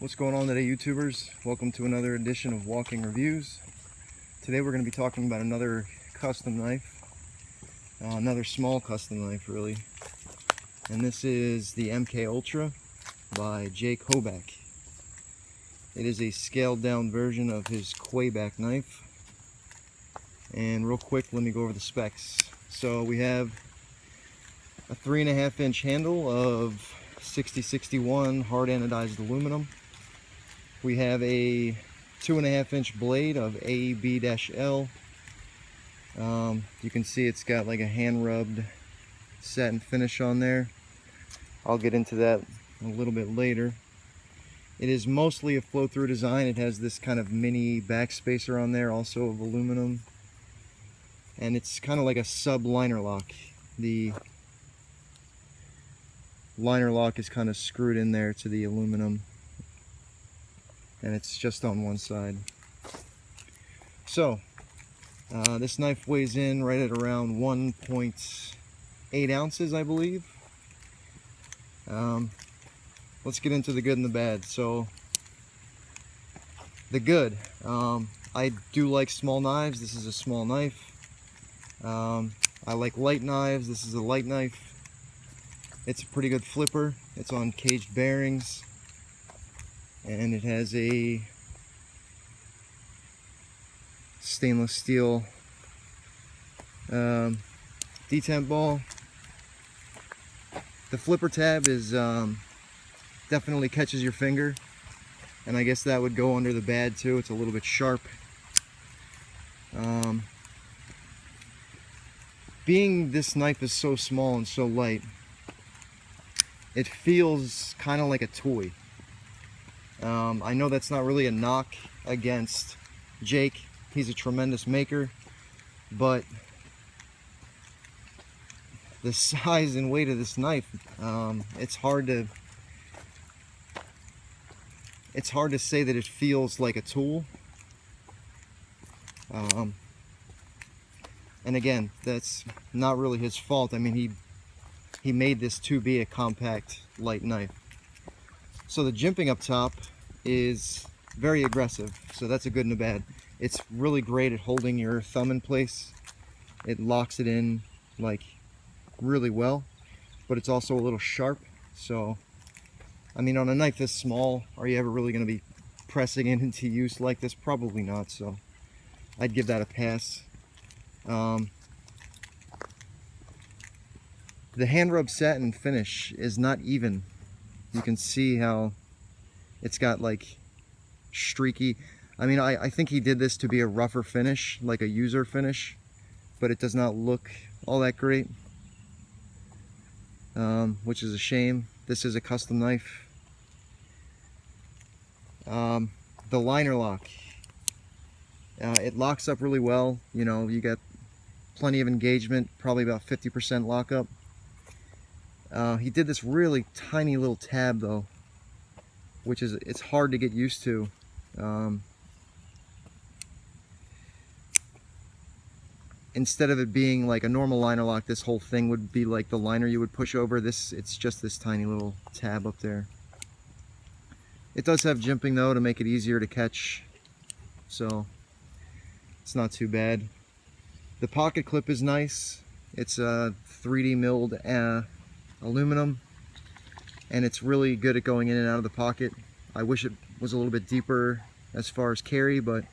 What's going on today, YouTubers? Welcome to another edition of Walking Reviews. Today we're going to be talking about another custom knife, another small custom knife really, and this is the MK Ultra by Jake Hoback. It is a scaled down version of his Quayback knife, and real quick let me go over the specs. So we have a 3.5 inch handle of 6061 hard anodized aluminum. We have a 2.5 inch blade of AB-L. You can see it's got like a hand rubbed satin finish on there. I'll get into that a little bit later. It is mostly a flow through design. It has this kind of mini backspacer on there, also of aluminum. And it's kind of like a sub liner lock. The liner lock is kind of screwed in there to the aluminum, and it's just on one side. So this knife weighs in right at around 1.8 ounces, I believe. Let's get into the good and the bad. So the good, I do like small knives. This is a small knife. I like light knives. This is a light knife. It's a pretty good flipper. It's on caged bearings, and it has a stainless steel detent ball. The flipper tab is definitely catches your finger, and I guess that would go under the bad too. It's a little bit sharp. Being this knife is so small and so light, it feels kind of like a toy. I know that's not really a knock against Jake. He's a tremendous maker, but the size and weight of this knife, it's hard to say that it feels like a tool. And again, that's not really his fault. I mean, he made this to be a compact, light knife. So the jimping up top is very aggressive, so that's a good and a bad. It's really great at holding your thumb in place. It locks it in like really well, but it's also a little sharp. So, I mean, on a knife this small, are you ever really going to be pressing it into use like this? Probably not, so I'd give that a pass. The hand rub satin finish is not even. You can see how it's got like streaky. I mean, I think he did this to be a rougher finish, like a user finish, but it does not look all that great, which is a shame. This is a custom knife. The liner lock, it locks up really well. You know, you got plenty of engagement, probably about 50% lockup. He did this really tiny little tab though, which is, it's hard to get used to. Instead of it being like a normal liner lock, this whole thing would be like the liner you would push over. This, it's just this tiny little tab up there. It does have jimping though to make it easier to catch, so it's not too bad. The pocket clip is nice. It's a 3D milled aluminum, and it's really good at going in and out of the pocket. I wish it was a little bit deeper as far as carry, but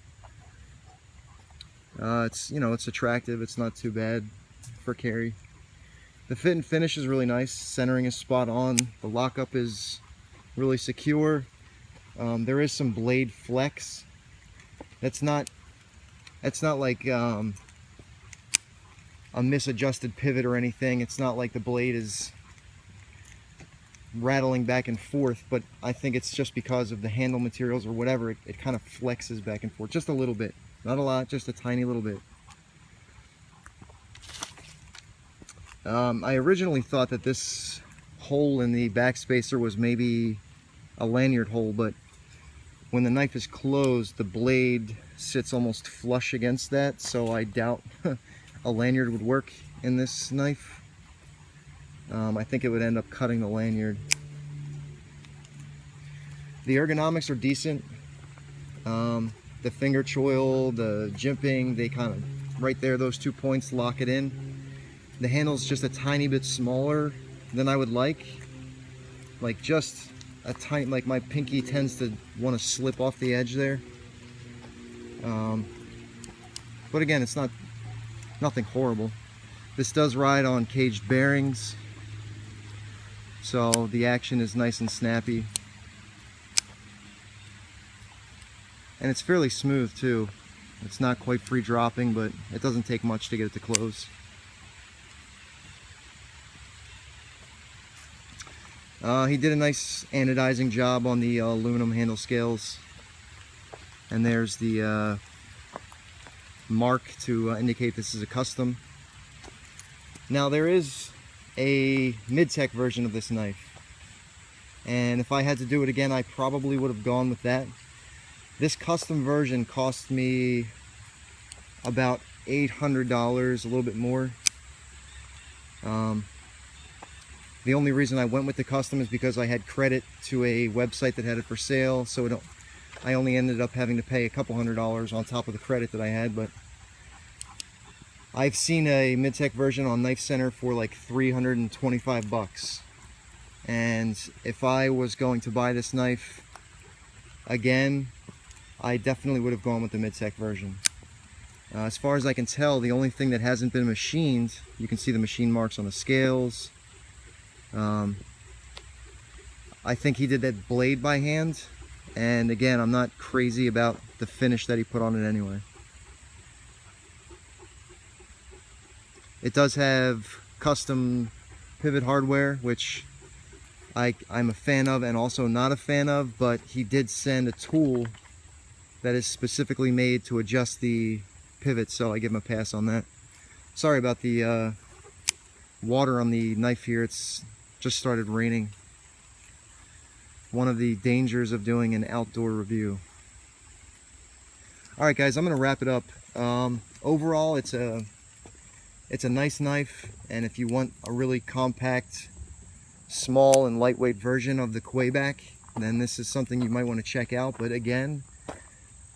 it's, you know, it's attractive. It's not too bad for carry. The fit and finish is really nice. Centering is spot on. The lockup is really secure. There is some blade flex. That's not like a misadjusted pivot or anything. It's not like the blade is rattling back and forth, but I think it's just because of the handle materials or whatever, it kind of flexes back and forth just a little bit. Not a lot, just a tiny little bit. I originally thought that this hole in the backspacer was maybe a lanyard hole, but when the knife is closed, the blade sits almost flush against that, so I doubt a lanyard would work in this knife. I think it would end up cutting the lanyard. The ergonomics are decent. The finger choil, the jimping, they kind of, right there, those 2 points lock it in. The handle's just a tiny bit smaller than I would like just a tiny, like my pinky tends to want to slip off the edge there. But again, it's nothing horrible. This does ride on caged bearings, so the action is nice and snappy. And it's fairly smooth too. It's not quite free dropping, but it doesn't take much to get it to close. He did a nice anodizing job on the aluminum handle scales. And there's the mark to indicate this is a custom. Now there is a mid-tech version of this knife. And if I had to do it again, I probably would have gone with that. This custom version cost me about $800, a little bit more. The only reason I went with the custom is because I had credit to a website that had it for sale, so I only ended up having to pay a couple $100s on top of the credit that I had. But I've seen a mid-tech version on Knife Center for like 325 bucks. And if I was going to buy this knife again, I definitely would have gone with the mid-tech version. As far as I can tell, the only thing that hasn't been machined, you can see the machine marks on the scales. I think he did that blade by hand, and again, I'm not crazy about the finish that he put on it anyway. It does have custom pivot hardware, which I'm a fan of and also not a fan of, but he did send a tool that is specifically made to adjust the pivot, so I give him a pass on that. Sorry about the water on the knife here. It's just started raining. One of the dangers of doing an outdoor review. Alright guys, I'm going to wrap it up. Overall, it's a nice knife, and if you want a really compact, small and lightweight version of the Hoback, then this is something you might want to check out. But again,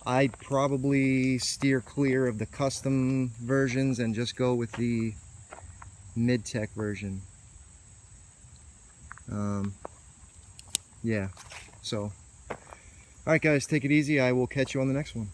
I'd probably steer clear of the custom versions and just go with the mid-tech version. Yeah, so alright guys, take it easy. I will catch you on the next one.